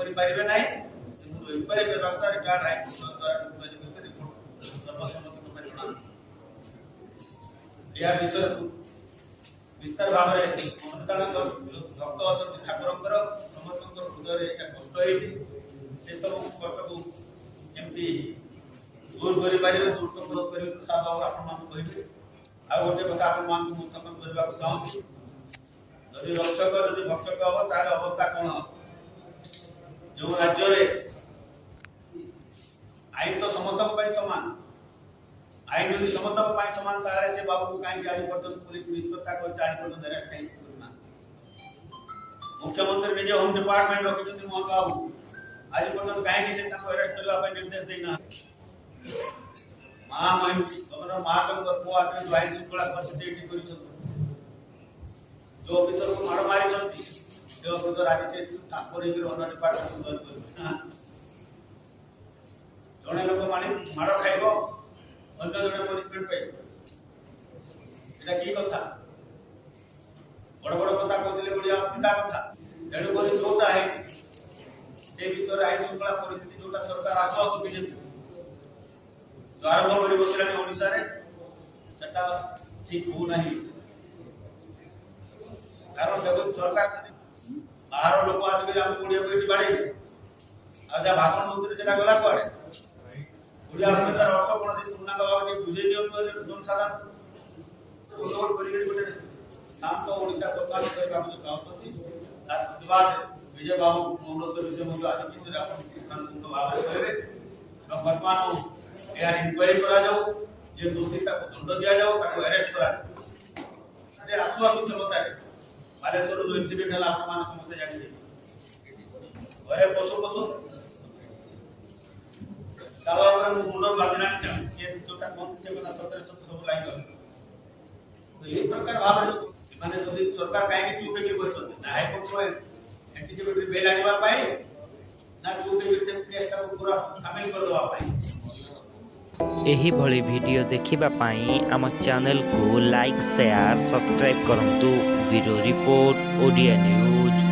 କରି ପାରିବେ ନାହିଁ କିନ୍ତୁ ଇନକ୍ୱାରି କରିବା ଦ୍ୱାରା ରିଟାର୍ଡ ହାଇକୋର୍ଟ ଦ୍ୱାରା ଇନକ୍ୱାରି କରି ରିପୋର୍ଟ ସର୍ବସମ୍ମତ ଭାବେ ଜଣା ଏହା ବିଷୟରେ विस्तार भाव में अनुदान भक्त अच्छा ठाकुर समस्त हृदय एक कष्ट से सब कष्ट को केमती दूर कर दूर तो कर प्रसाद बाबू आप कहे आ गोटे कथा आप उत्थापन करने को चाहूँगी जदि रक्षक जदि भक्षक हम तार अवस्था कौन जो राज्य आईन तो समस्त सामान आईन यदि समस्त सामान तारे से बाबू को कहीं आज पर्यटन पुलिस निष्पत्ता कर आज पर्यटन अरेस्ट कहीं करना मुख्यमंत्री निजे होम डिपार्टमेंट रखिछथि मोहन बाबू आज पर्यटन कहीं से ताको अरेस्ट करला पे निर्देश देना महामहिम गवर्नर महाशंकर को आसे जो आईन शृंखला परिस्थिति एठी करिछथि जो ऑफिसर को मार मारी छथि से ऑफिसर आज से ट्रांसफर होकर अन्य डिपार्टमेंट को जॉइन कर जने लोक माने मार खाइबो अन्य जने पनिशमेंट पाइबो एटा की कथा बड़ बड़ कथा कहले बड़ी असुविधा कथा तेणु करी जोटा है से विषय आईन शृंखला परिस्थिति जोटा सरकार आसु आसु बीजेपी जो आरंभ कर बसलानी ओडिसा रे सेटा ठीक हो नहीं कारण जब सरकार बाहर लोक आसिक हम ओडिया को बाड़े आ भाषण दउते सेटा गला पड़े ओडिया अस्मितार अर्थ कोन से तुलना भाव के बुझे दियो जन साधारण रोड करी गोटे शांत ओडिसा को शांत करबा को चाहतथि तार प्रतिवाद विजय बाबू अनुरोध कर विषय मत आज विषय आप खानपुर भाव में कहबे वर्तमान यार इंक्वायरी करा जाओ जे दोषीता को दंड दिया जाओ ताको अरेस्ट करा अरे आसु आसु क्षमता रे बालेश्वर जो इंसिडेंट हला आप मान समझते जानिए अरे पशु पशु सावा अगर मुंड बादलानी ये जोटा कोन से कथा 17 सब लाइन कर तो ये प्रकार भाव माने जदि सरकार काहे चुप के बसत ना हाई कोर्ट में एंटीसिपेटरी बेल आनिबा पाए ना चुप के से केस का पूरा शामिल कर दवा पाए एही भली वीडियो देखिबा पाई आम चैनल को लाइक शेयर सब्सक्राइब करंतु ब्यूरो रिपोर्ट ओडिया न्यूज।